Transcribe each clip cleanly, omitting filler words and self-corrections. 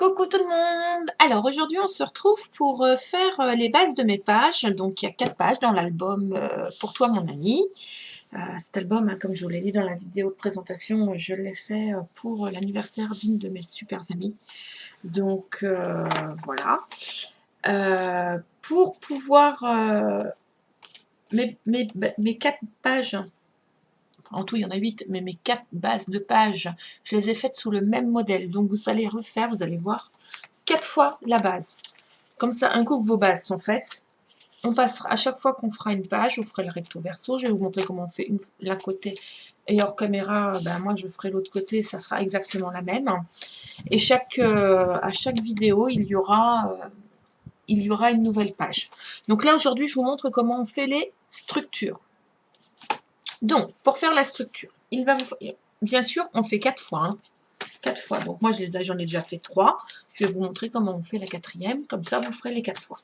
Coucou tout le monde! Alors aujourd'hui on se retrouve pour faire les bases de mes pages. Donc il y a 4 pages dans l'album Pour toi mon ami. Cet album, hein, comme je vous l'ai dit dans la vidéo de présentation, je l'ai fait pour l'anniversaire d'une de mes super amies. Donc voilà. Pour pouvoir... mes 4 pages... En tout, il y en a 8, mais mes 4 bases de pages, je les ai faites sous le même modèle. Donc, vous allez refaire, vous allez voir, 4 fois la base. Comme ça, un coup que vos bases sont faites, on passera, à chaque fois qu'on fera une page, vous ferez le recto verso. Je vais vous montrer comment on fait l'un côté. Et hors caméra, ben, moi, je ferai l'autre côté, ça sera exactement la même. Et à chaque vidéo, il y aura une nouvelle page. Donc là, aujourd'hui, je vous montre comment on fait les structures. Donc, pour faire la structure, bien sûr, on fait 4 fois. 4 fois. Donc, moi, j'en ai déjà fait 3. Je vais vous montrer comment on fait la 4e. Comme ça, vous ferez les 4 fois.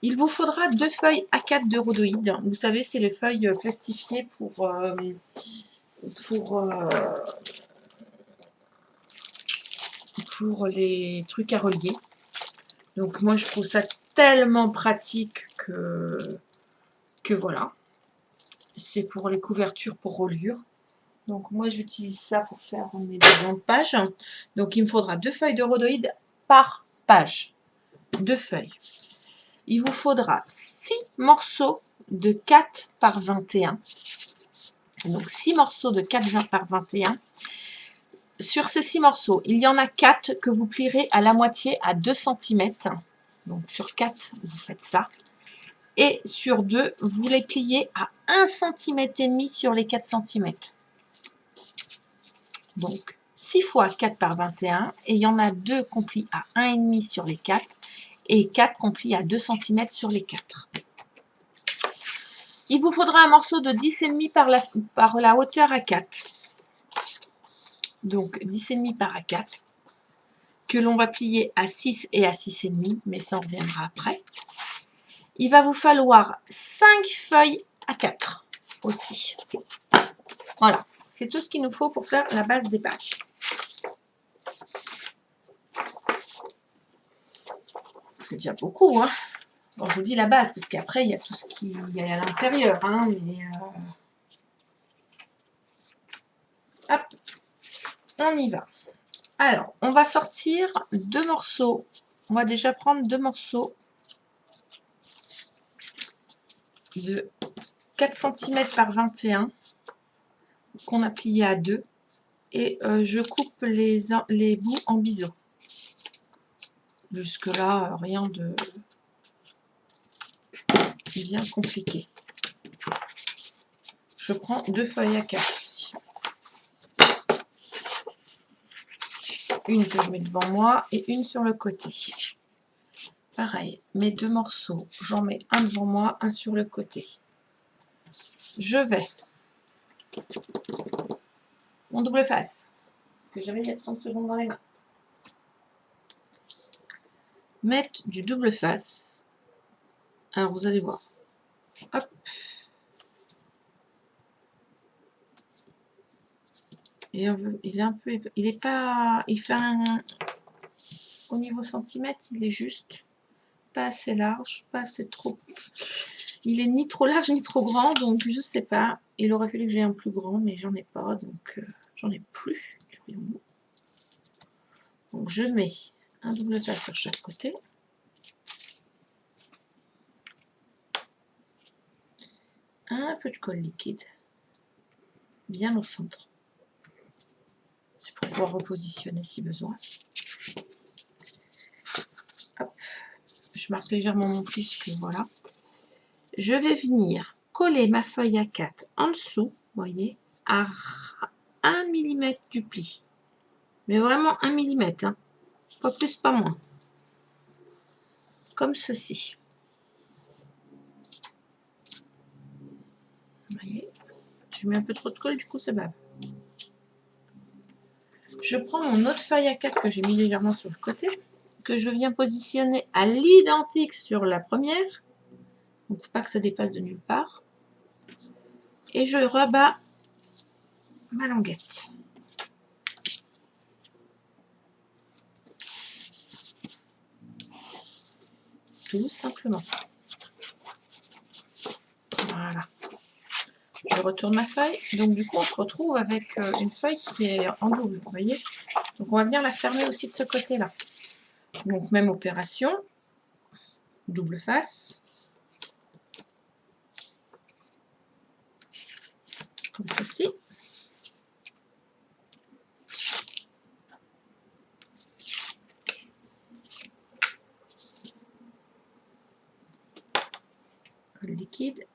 Il vous faudra 2 feuilles A4 de rhodoïde. Vous savez, c'est les feuilles plastifiées pour les trucs à relier. Donc, moi, je trouve ça tellement pratique que voilà. C'est pour les couvertures, pour reliure. Donc, moi, j'utilise ça pour faire mes différentes pages. Donc, il me faudra 2 feuilles de rhodoïde par page. 2 feuilles. Il vous faudra 6 morceaux de 4 par 21. Donc, 6 morceaux de 4 par 21. Sur ces 6 morceaux, il y en a 4 que vous plierez à la moitié à 2 cm. Donc, sur 4, vous faites ça. Et sur 2, vous les pliez à 1,5 cm sur les 4 cm. Donc, 6 fois 4 par 21. Et il y en a 2 qu'on plie à 1,5 sur les 4. Et 4 qu'on plie à 2 cm sur les 4. Il vous faudra un morceau de 10,5 par la hauteur A4. Donc 10,5 par A4. Que l'on va plier à 6 et à 6,5. Mais ça, on reviendra après. Il va vous falloir 5 feuilles A4 aussi. Voilà. C'est tout ce qu'il nous faut pour faire la base des pages. C'est déjà beaucoup, hein. Bon, je vous dis la base, parce qu'après, il y a tout ce qui y a à l'intérieur, hein, mais... Hop, on y va. Alors, on va sortir 2 morceaux. On va déjà prendre 2 morceaux de 4 cm par 21 qu'on a plié à 2. Et je coupe les bouts en biseau. Jusque-là, rien de bien compliqué. Je prends 2 feuilles A4 aussi. Une que je mets devant moi et une sur le côté. Pareil, mes 2 morceaux, j'en mets un devant moi, un sur le côté. Je vais, mon double face, que j'avais il y a 30 secondes dans les mains, mettre du double face. Alors vous allez voir. Hop. Et il est un peu, il est pas, il fait au niveau centimètre, il est juste, pas assez large, pas assez trop. Il est ni trop large ni trop grand, donc je sais pas. Il aurait fallu que j'ai un plus grand, mais j'en ai pas, donc j'en ai plus. Donc je mets un double face sur chaque côté. Un peu de colle liquide, bien au centre. C'est pour pouvoir repositionner si besoin. Hop. Je marque légèrement mon pli, parce que voilà. Je vais venir coller ma feuille A4 en dessous, vous voyez, à 1 mm du pli. Mais vraiment 1 mm, hein. Pas plus, pas moins. Comme ceci. Vous voyez, j'ai mis un peu trop de colle, du coup ça bave. Je prends mon autre feuille A4 que j'ai mis légèrement sur le côté, que je viens positionner à l'identique sur la première. Donc, faut pas que ça dépasse de nulle part. Et je rebats ma languette. tout simplement. Voilà. Je retourne ma feuille. Donc du coup, on se retrouve avec une feuille qui est en double, vous voyez. Donc on va venir la fermer aussi de ce côté-là. Donc même opération, double face. Comme ceci. Colle liquide.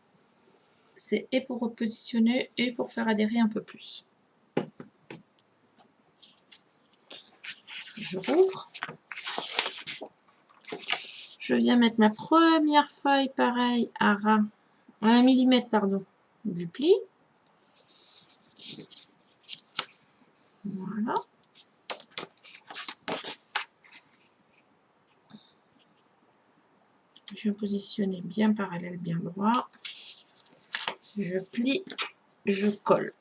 C'est et pour repositionner et pour faire adhérer un peu plus. Je rouvre. Je viens mettre ma première feuille pareil à ras, 1 mm pardon, du pli. Voilà. Je vais positionner bien parallèle, bien droit. Je plie, je colle.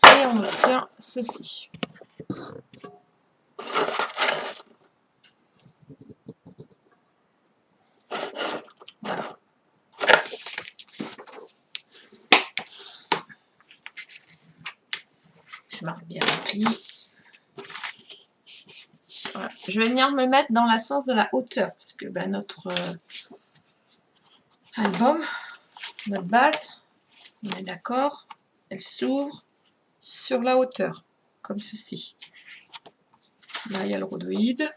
Et on obtient ceci. Voilà. Je marque bien le pli. Voilà. Je vais venir me mettre dans la sens de la hauteur, parce que ben, notre album, notre base, on est d'accord, elle s'ouvre sur la hauteur, comme ceci. Là, il y a le rhodoïde.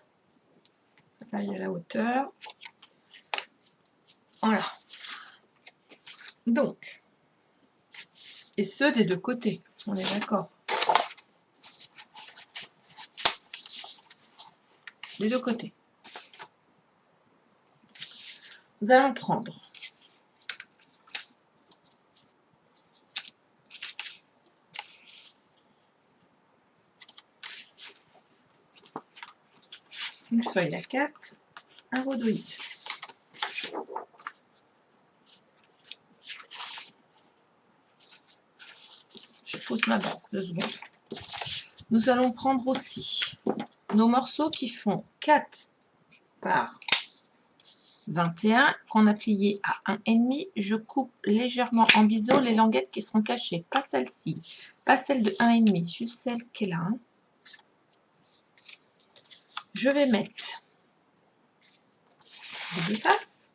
Là, il y a la hauteur. Voilà. Donc, et ce des deux côtés, on est d'accord. Des deux côtés. Nous allons prendre une feuille A4, un rhodoïde. Je pose ma base, 2 secondes. Nous allons prendre aussi nos morceaux qui font 4 par 21, qu'on a plié à 1,5. Je coupe légèrement en biseau les languettes qui seront cachées. Pas celle-ci, pas celle de 1,5, juste celle qui est là. Hein. Je vais mettre double face,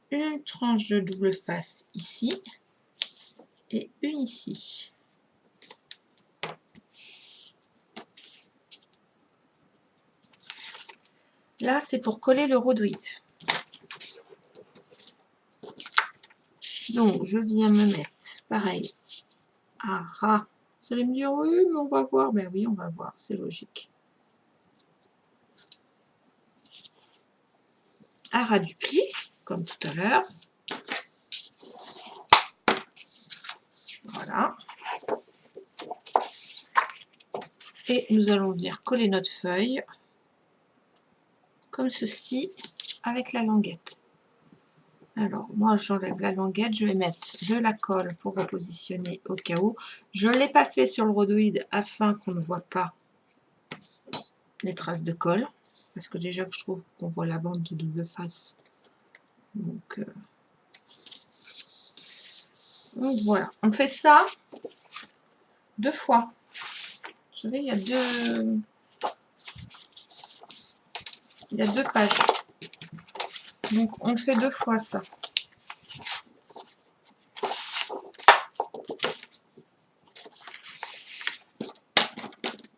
une tranche de double face ici et une ici. Là, c'est pour coller le rhodoïde. Donc, je viens me mettre, pareil, à ras. Vous allez me dire, oui, mais on va voir. Ben oui, on va voir, c'est logique. À ras du pli, comme tout à l'heure. Voilà. Et nous allons venir coller notre feuille, comme ceci, avec la languette. Alors, moi, j'enlève la languette. Je vais mettre de la colle pour repositionner au cas où. Je ne l'ai pas fait sur le rhodoïde afin qu'on ne voit pas les traces de colle. Parce que déjà, je trouve qu'on voit la bande de double face. Donc voilà. On fait ça 2 fois. Vous savez, il y a 2 pages. Donc, on fait 2 fois ça.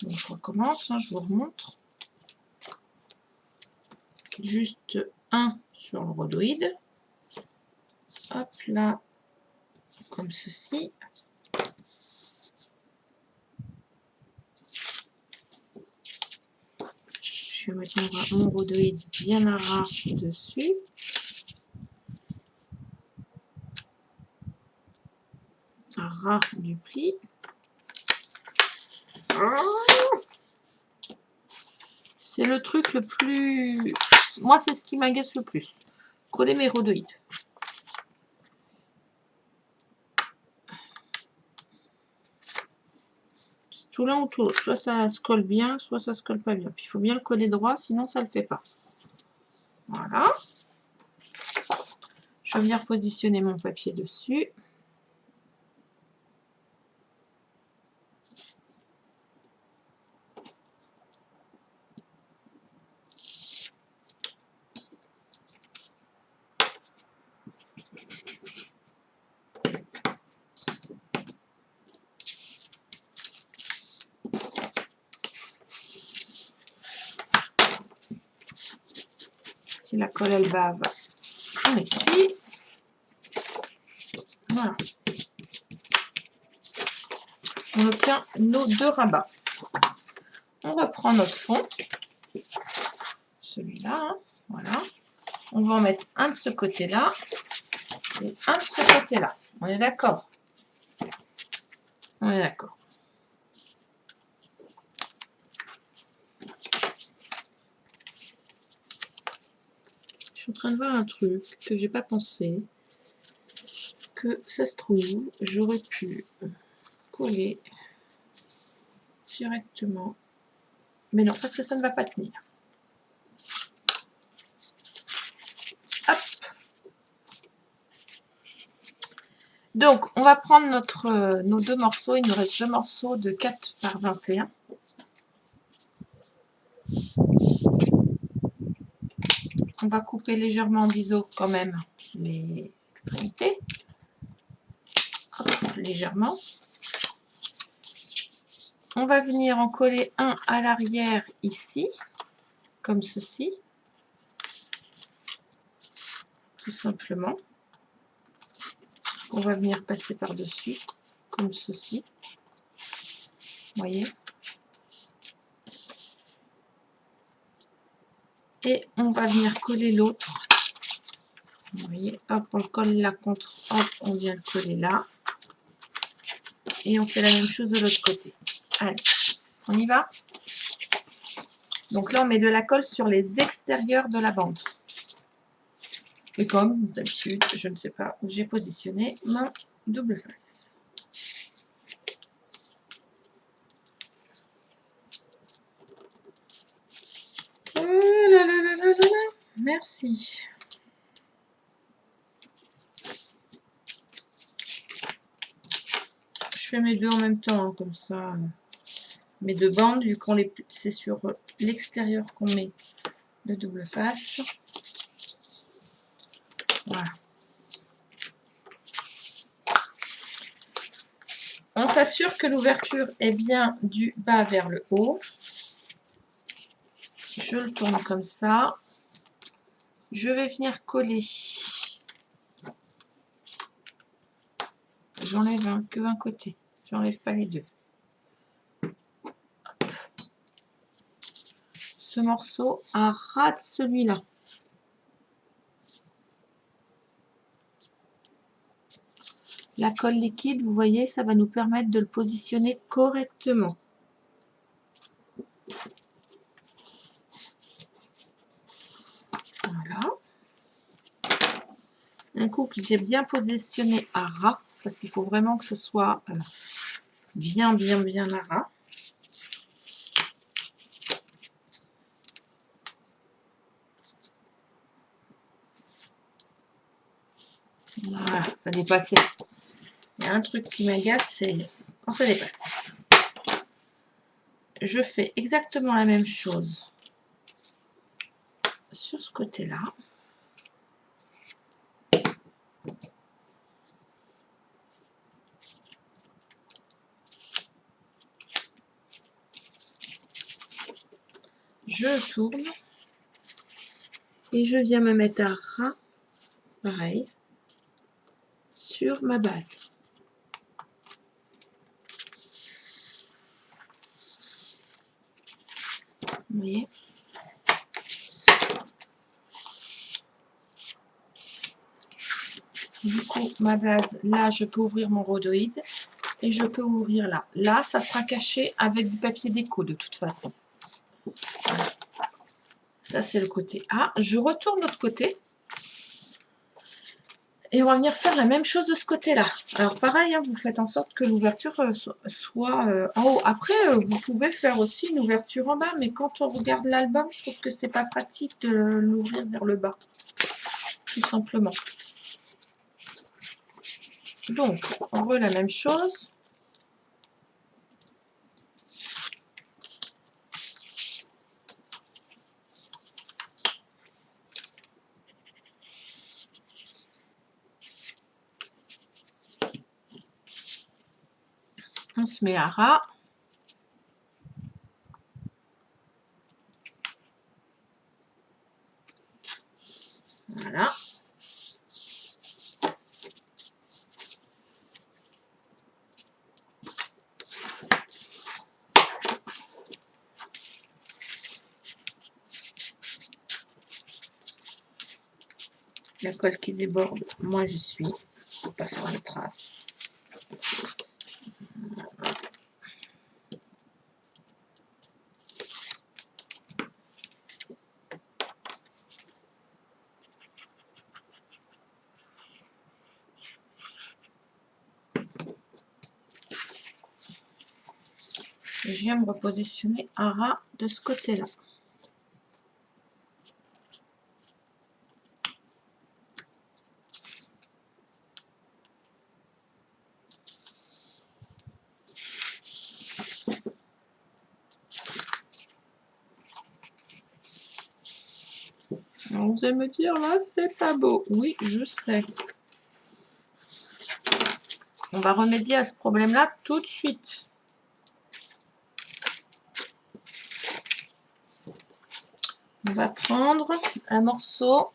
Donc, je recommence, hein, je vous remontre. Juste un sur le rhodoïde. Hop là, comme ceci. Je vais mettre mon rhodoïde bien à ras dessus. À ras du pli. C'est le truc le plus... Moi, c'est ce qui m'agace le plus. Coller mes rhodoïdes. C'est tout l'un ou tout l'autre. Soit ça se colle bien, soit ça se colle pas bien. Puis il faut bien le coller droit, sinon ça le fait pas. Voilà. Je vais venir positionner mon papier dessus. Si la colle elle bave, on essuie. Voilà. On obtient nos 2 rabats. On reprend notre fond, celui-là, hein, voilà. On va en mettre un de ce côté-là et un de ce côté-là. On est d'accord? On est d'accord. Je suis en train de voir un truc que j'ai pas pensé. Que ça se trouve, j'aurais pu coller directement. Mais non, parce que ça ne va pas tenir. Hop. Donc, on va prendre nos 2 morceaux. Il nous reste 2 morceaux de 4 par 21. On va couper légèrement en biseau quand même les extrémités. Hop, légèrement. On va venir en coller un à l'arrière ici, comme ceci. Tout simplement. On va venir passer par-dessus, comme ceci. Vous voyez? Et on va venir coller l'autre. Vous voyez, hop, on le colle là contre, hop, on vient le coller là. Et on fait la même chose de l'autre côté. Allez, on y va? Donc là, on met de la colle sur les extérieurs de la bande. Et comme d'habitude, je ne sais pas où j'ai positionné mon double face. Oh là là là là là là. Merci. Je fais mes deux en même temps, hein, comme ça. Mes 2 bandes, vu qu'on les, c'est sur l'extérieur qu'on met le double face. Voilà. On s'assure que l'ouverture est bien du bas vers le haut. Je le tourne comme ça. Je vais venir coller. J'enlève que un côté. J'enlève pas les deux. Hop. Ce morceau a ras de celui-là. La colle liquide, vous voyez, ça va nous permettre de le positionner correctement. Voilà. Un coup que j'ai bien positionné à ras, parce qu'il faut vraiment que ce soit bien à ras. Voilà, ça dépassait. Il y a un truc qui m'agace, c'est quand ça dépasse. Je fais exactement la même chose sur ce côté-là. Je tourne et je viens me mettre à ras, pareil, sur ma base. Vous voyez? Du coup, ma base, là, je peux ouvrir mon rhodoïde et je peux ouvrir là. Là, ça sera caché avec du papier déco de toute façon. Voilà. Ça, c'est le côté A. Je retourne de l'autre côté. Et on va venir faire la même chose de ce côté-là. Alors pareil, hein, vous faites en sorte que l'ouverture soit en haut. Après, vous pouvez faire aussi une ouverture en bas, mais quand on regarde l'album, je trouve que c'est pas pratique de l'ouvrir vers le bas, tout simplement. Donc, on veut la même chose. On se met à ras. Voilà. La colle qui déborde, moi j'y suis. Pour pas faire de traces. Et je viens me repositionner à ras de ce côté-là. Alors, vous allez me dire, là, c'est pas beau. Oui, je sais. On va remédier à ce problème-là tout de suite. On va prendre un morceau.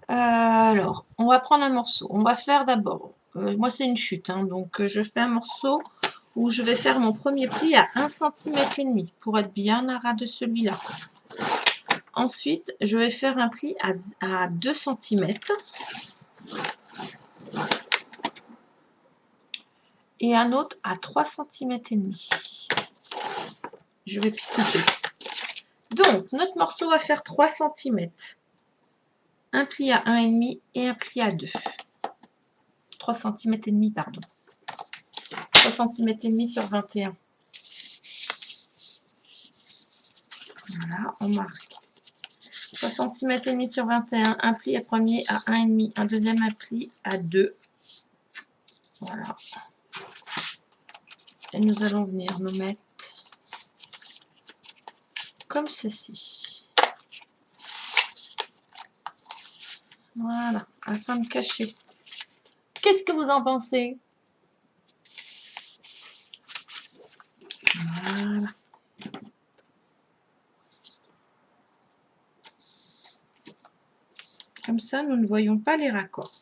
Alors, on va prendre un morceau. On va faire d'abord, moi c'est une chute, hein, donc je fais un morceau où je vais faire mon premier pli à 1,5 cm pour être bien à ras de celui-là. Ensuite, je vais faire un pli à 2 cm. Et un autre à 3,5 cm. Je vais picoter. Donc, notre morceau va faire 3 cm. Un pli à 1,5 et un pli à 2. 3 cm et demi, pardon. 3 cm et demi sur 21. Voilà, on marque. 3 cm et demi sur 21, un pli à premier à 1,5, un deuxième pli à 2. Voilà. Et nous allons venir nous mettre comme ceci. Voilà, afin de cacher. Qu'est-ce que vous en pensez? Voilà. Comme ça, nous ne voyons pas les raccords.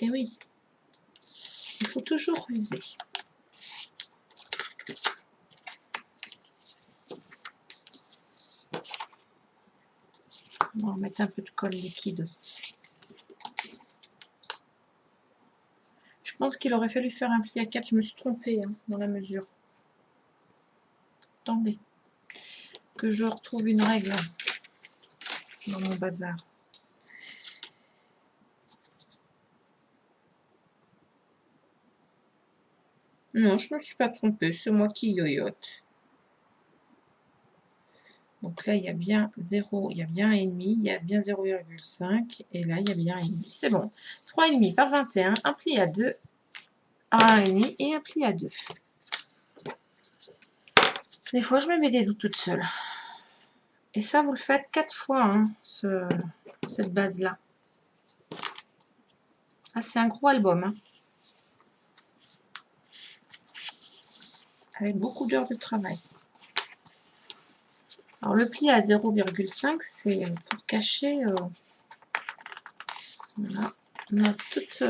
Et oui, il faut toujours ruser. On va mettre un peu de colle liquide aussi. Je pense qu'il aurait fallu faire un pli à 4. Je me suis trompée hein, dans la mesure. Attendez, que je retrouve une règle dans mon bazar. Non, je ne me suis pas trompée, c'est moi qui yoyote. Donc là, il y a bien 0, il y a bien 1,5, il y a bien 0,5, et là, il y a bien 1,5. C'est bon. 3,5 par 21, un pli à 2, à 1,5 et un pli à 2. Des fois, je me mets des doutes toute seule. Et ça, vous le faites 4 fois, hein, cette base-là. Ah, c'est un gros album. Hein. Avec beaucoup d'heures de travail. Alors, le pli à 0,5, c'est pour cacher... voilà, on a toute...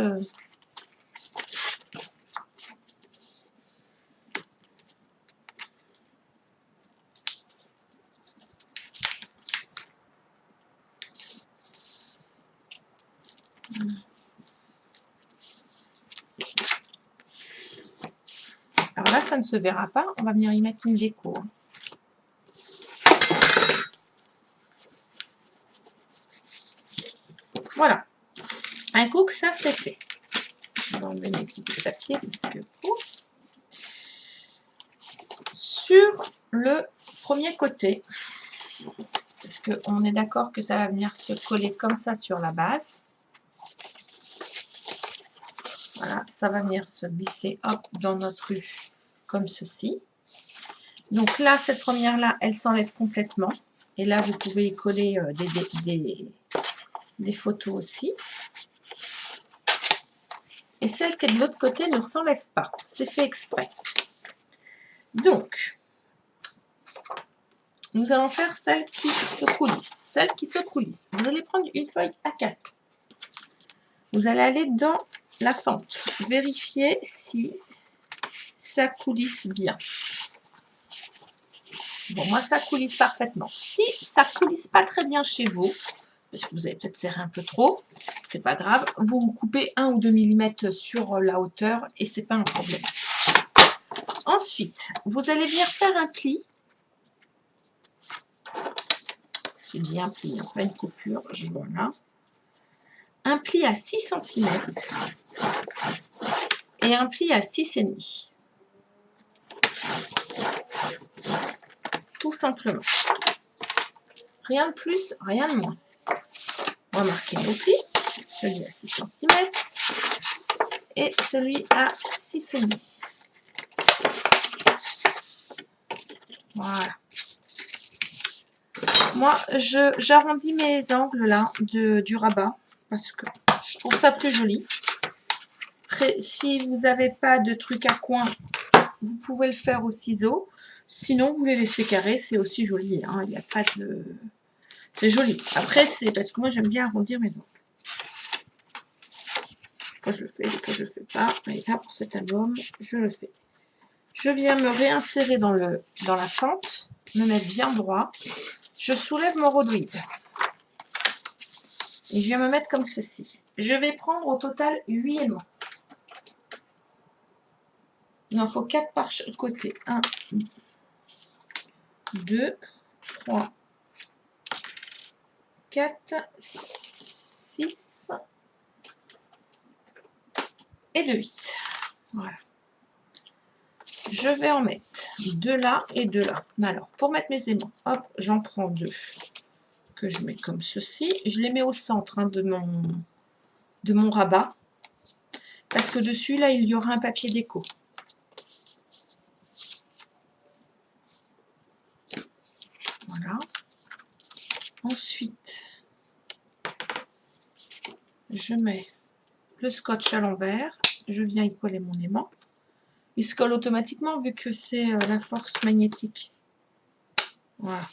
ça ne se verra pas, on va venir y mettre une déco. Voilà. Un coup que ça c'est fait. On va enlever mes petits papiers parce que sur le premier côté, parce qu'on est d'accord que ça va venir se coller comme ça sur la base. Voilà, ça va venir se glisser hop, dans notre U comme ceci. Donc là, cette première-là, elle s'enlève complètement. Et là, vous pouvez y coller des photos aussi. Et celle qui est de l'autre côté ne s'enlève pas. C'est fait exprès. Donc, nous allons faire celle qui se coulisse. Celle qui se coulisse. Vous allez prendre une feuille A4. Vous allez aller dans la fente. Vérifier si ça coulisse bien. Bon, moi, ça coulisse parfaitement. Si ça coulisse pas très bien chez vous, parce que vous avez peut-être serré un peu trop, c'est pas grave. Vous coupez 1 ou 2 mm sur la hauteur et c'est pas un problème. Ensuite, vous allez venir faire un pli. J'ai dit un pli, hein, pas une coupure. Voilà. Un pli à 6 cm et un pli à 6,5. Tout simplement. Rien de plus, rien de moins. On va marquer nos plis. Celui à 6 cm et celui à 6,5. Voilà. Moi, j'arrondis mes angles là du rabat parce que je trouve ça plus joli. Après, si vous n'avez pas de truc à coin, vous pouvez le faire au ciseau. Sinon, vous les laissez carrés, c'est aussi joli. Hein, il n'y a pas de... C'est joli. Après, c'est parce que moi, j'aime bien arrondir mes angles. Des fois, je le fais, des fois, je le fais pas. Et là, pour cet album, je le fais. Je viens me réinsérer dans la fente, me mettre bien droit. Je soulève mon rhodoïde. Et je viens me mettre comme ceci. Je vais prendre au total 8 aimants. Il en faut 4 par côté. 1, 2, 3, 4, 6 et de 8. Voilà. Je vais en mettre 2 là et 2 là. Alors, pour mettre mes aimants, hop, j'en prends 2 que je mets comme ceci. Je les mets au centre hein, de mon rabat. Parce que dessus, là, il y aura un papier déco. Voilà. Ensuite, je mets le scotch à l'envers. Je viens y coller mon aimant. Il se colle automatiquement vu que c'est la force magnétique. Voilà.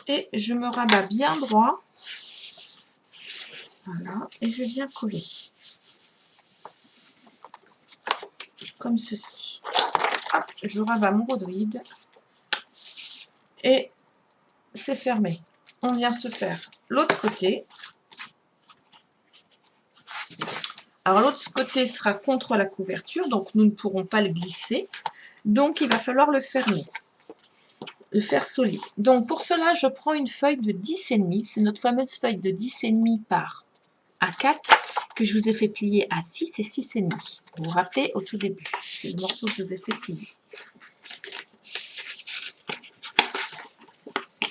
Et je me rabats bien droit. Voilà. Et je viens coller. Comme ceci. Hop, je rabats mon rhodoïde. Et c'est fermé. On vient se faire l'autre côté. Alors l'autre côté sera contre la couverture, donc nous ne pourrons pas le glisser. Donc il va falloir le fermer. Le faire solide. Donc pour cela, je prends une feuille de 10,5. C'est notre fameuse feuille de 10,5 par A4 que je vous ai fait plier à 6 et 6,5. Vous vous rappelez au tout début. C'est le morceau que je vous ai fait plier.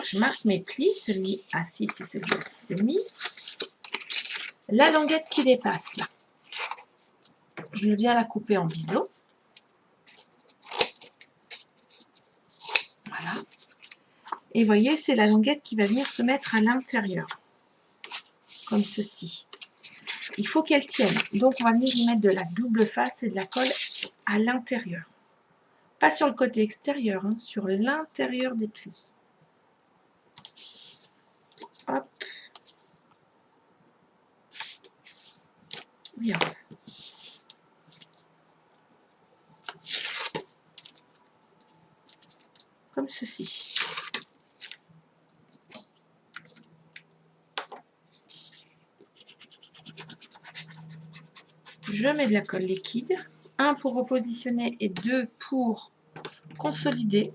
Je marque mes plis, celui à 6 et celui à 6,5. La languette qui dépasse là, je viens la couper en biseau. Voilà. Et voyez, c'est la languette qui va venir se mettre à l'intérieur. Comme ceci. Il faut qu'elle tienne. Donc, on va venir y mettre de la double face et de la colle à l'intérieur. Pas sur le côté extérieur, hein, sur l'intérieur des plis. Hop. Bien. Comme ceci. Je mets de la colle liquide. 1 pour repositionner et 2 pour consolider.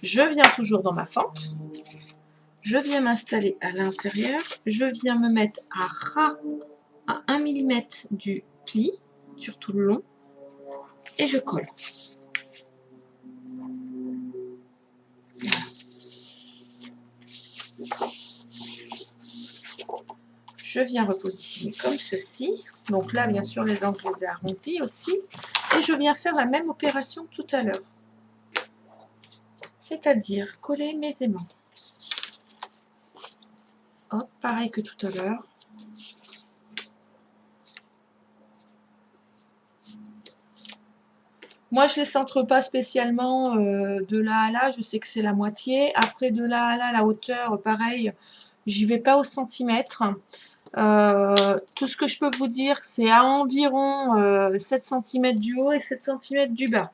Je viens toujours dans ma fente. Je viens m'installer à l'intérieur. Je viens me mettre à ras à 1 mm du pli sur tout le long. Et je colle. Voilà. Je viens repositionner comme ceci. Donc là, bien sûr, les angles, je les ai arrondis aussi. Et je viens faire la même opération que tout à l'heure. C'est-à-dire coller mes aimants. Hop, pareil que tout à l'heure. Moi, je ne les centre pas spécialement de là à là. Je sais que c'est la moitié. Après, de là à là, la hauteur, pareil, j'y vais pas au centimètre. Tout ce que je peux vous dire, c'est à environ 7 cm du haut et 7 cm du bas.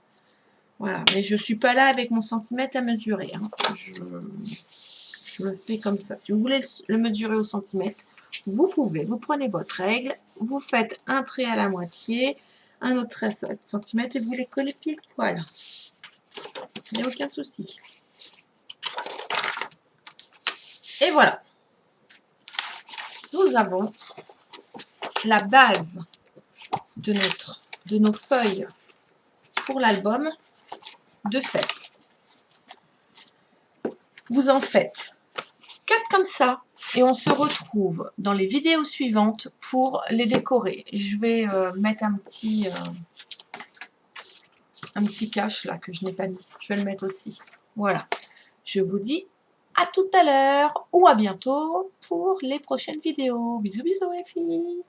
Voilà, mais je ne suis pas là avec mon centimètre à mesurer. Hein. Je le fais comme ça. Si vous voulez le mesurer au centimètre, vous pouvez. Vous prenez votre règle, vous faites un trait à la moitié, un autre trait à 7 cm et vous les collez pile poil. Il n'y a aucun souci. Et voilà. Nous avons la base de nos feuilles pour l'album de fête. Vous en faites 4 comme ça et on se retrouve dans les vidéos suivantes pour les décorer. Je vais mettre un petit cache là que je n'ai pas mis. Je vais le mettre aussi. Voilà. Je vous dis à tout à l'heure ou à bientôt pour les prochaines vidéos. Bisous bisous les filles.